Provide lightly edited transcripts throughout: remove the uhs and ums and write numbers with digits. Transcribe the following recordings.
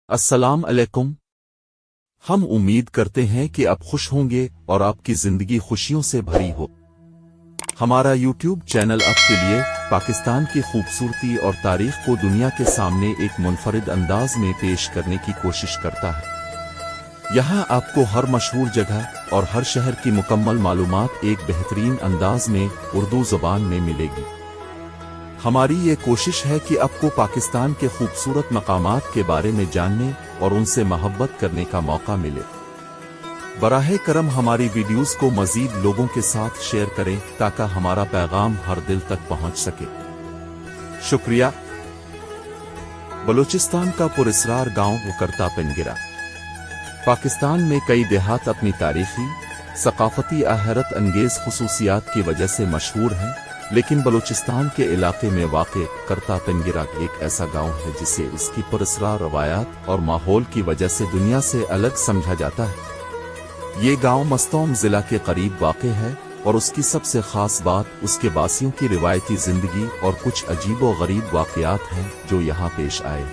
अस्सलाम अलैकुम। हम उम्मीद करते हैं कि आप खुश होंगे और आपकी जिंदगी खुशियों से भरी हो। हमारा YouTube चैनल आपके लिए पाकिस्तान की खूबसूरती और तारीख को दुनिया के सामने एक मुनफरिद अंदाज में पेश करने की कोशिश करता है। यहाँ आपको हर मशहूर जगह और हर शहर की मुकम्मल मालूमात एक बेहतरीन अंदाज में उर्दू ज़बान में मिलेगी। हमारी ये कोशिश है कि आपको पाकिस्तान के खूबसूरत मकामात के बारे में जानने और उनसे मोहब्बत करने का मौका मिले। बराहे करम हमारी वीडियोस को मजीद लोगों के साथ शेयर करें ताकि हमारा पैगाम हर दिल तक पहुंच सके। शुक्रिया। बलूचिस्तान का पुरस्रार गांव करता पिंगिरा। पाकिस्तान में कई देहात अपनी तारीखी, सकाफती हैरत अंगेज खुसूसियात की वजह से मशहूर हैं, लेकिन बलूचिस्तान के इलाके में वाक़े करता पिंगिरा एक ऐसा गांव है जिसे इसकी पुरस्रार रवायात और माहौल की वजह से दुनिया से अलग समझा जाता है। ये गांव मस्तौम जिला के करीब वाक़े है और उसकी सबसे खास बात उसके बासियों की रिवायती जिंदगी और कुछ अजीब व गरीब वाक़यात हैं जो यहाँ पेश आए।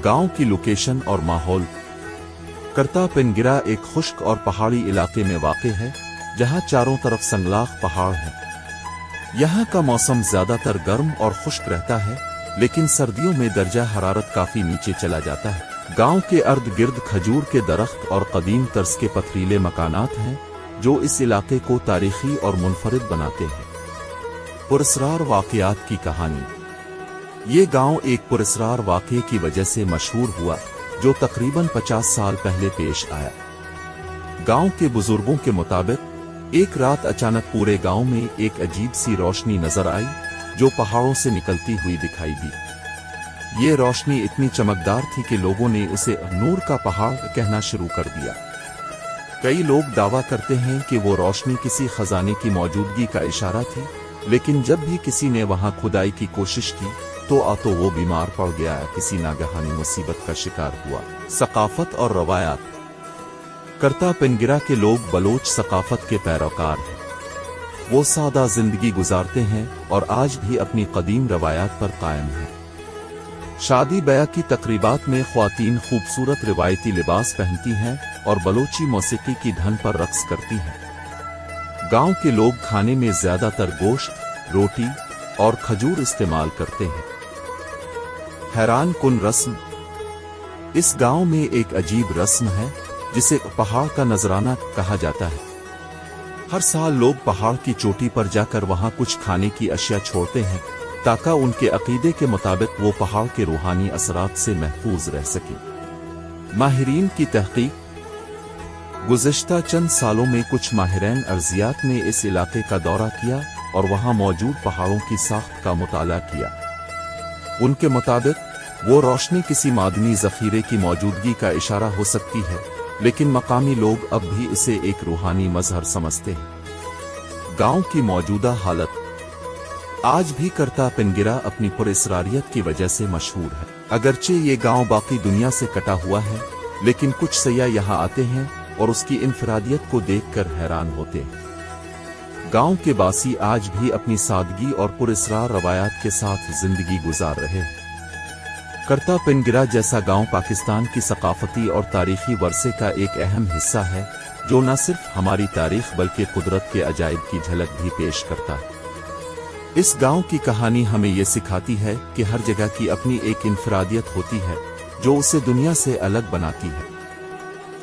गांव की लोकेशन और माहौल। करता पिंगिरा एक खुश्क और पहाड़ी इलाके में वाक़े है जहाँ चारों तरफ संगलाख पहाड़ हैं। यहाँ का मौसम ज्यादातर गर्म और खुश्क रहता है, लेकिन सर्दियों में दर्जा हरारत काफी नीचे चला जाता है। गांव के अर्द गिर्द खजूर के दरख्त और कदीम तर्ज के पथरीले मकानात हैं जो इस इलाके को तारीखी और मुनफरिद बनाते हैं। पुरस्रार वाक़यात की कहानी। ये गांव एक पुरस्रार वाक़े की वजह से मशहूर हुआ जो तकरीबन 50 साल पहले पेश आया। गांव के बुजुर्गों के मुताबिक एक रात अचानक पूरे गांव में एक अजीब सी रोशनी नजर आई जो पहाड़ों से निकलती हुई दिखाई दी। ये रोशनी इतनी चमकदार थी कि लोगों ने उसे नूर का पहाड़ कहना शुरू कर दिया। कई लोग दावा करते हैं कि वो रोशनी किसी खजाने की मौजूदगी का इशारा थी, लेकिन जब भी किसी ने वहां खुदाई की कोशिश की तो वो बीमार पड़ गया या किसी नागहानी मुसीबत का शिकार हुआ। सकाफत और रवायात। करता पिंगिरा के लोग बलोच सकाफत के पैरोकार हैं। वो सादा जिंदगी गुजारते हैं और आज भी अपनी कदीम रवायात पर कायम हैं। शादी ब्याह की तकरीबात में ख्वातीन खूबसूरत रिवायती लिबास पहनती हैं और बलोची मौसीकी की धन पर रक्स करती हैं। गांव के लोग खाने में ज्यादातर गोश्त, रोटी और खजूर इस्तेमाल करते हैं। हैरान कुन रस्म। इस गांव में एक अजीब रस्म है जिसे पहाड़ का नजराना कहा जाता है। हर साल लोग पहाड़ की चोटी पर जाकर वहां कुछ खाने की अशिया छोड़ते हैं ताकि उनके अकीदे के मुताबिक वो पहाड़ के रूहानी असरात से महफूज रह सके। माहिरीन की तहकीक। गुज़िश्ता चंद सालों में कुछ माहिरीन अर्जियात ने इस इलाके का दौरा किया और वहां मौजूद पहाड़ों की साख्त का मुताला किया। उनके मुताबिक वो रोशनी किसी मादनी जखीरे की मौजूदगी का इशारा हो सकती है, लेकिन मकामी लोग अब भी इसे एक रूहानी मजहर समझते हैं। गांव की मौजूदा हालत। आज भी करता पिंगिरा अपनी पुरस्रारियत की वजह से मशहूर है। अगरचे ये गांव बाकी दुनिया से कटा हुआ है, लेकिन कुछ सयाह यहाँ आते हैं और उसकी इनफरादियत को देखकर हैरान होते हैं। गांव के बासी आज भी अपनी सादगी और पुरस्रार रवायात के साथ जिंदगी गुजार रहे हैं। करता पिंगिरा जैसा गांव पाकिस्तान की सकाफती और तारीखी वर्से का एक अहम हिस्सा है जो न सिर्फ हमारी तारीख बल्कि कुदरत के अजायब की झलक भी पेश करता है। इस गांव की कहानी हमें ये सिखाती है कि हर जगह की अपनी एक इनफरादियत होती है जो उसे दुनिया से अलग बनाती है।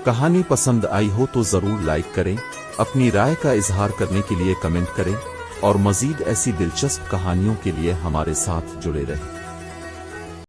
कहानी पसंद आई हो तो जरूर लाइक करें, अपनी राय का इजहार करने के लिए कमेंट करें और मजीद ऐसी दिलचस्प कहानियों के लिए हमारे साथ जुड़े रहें।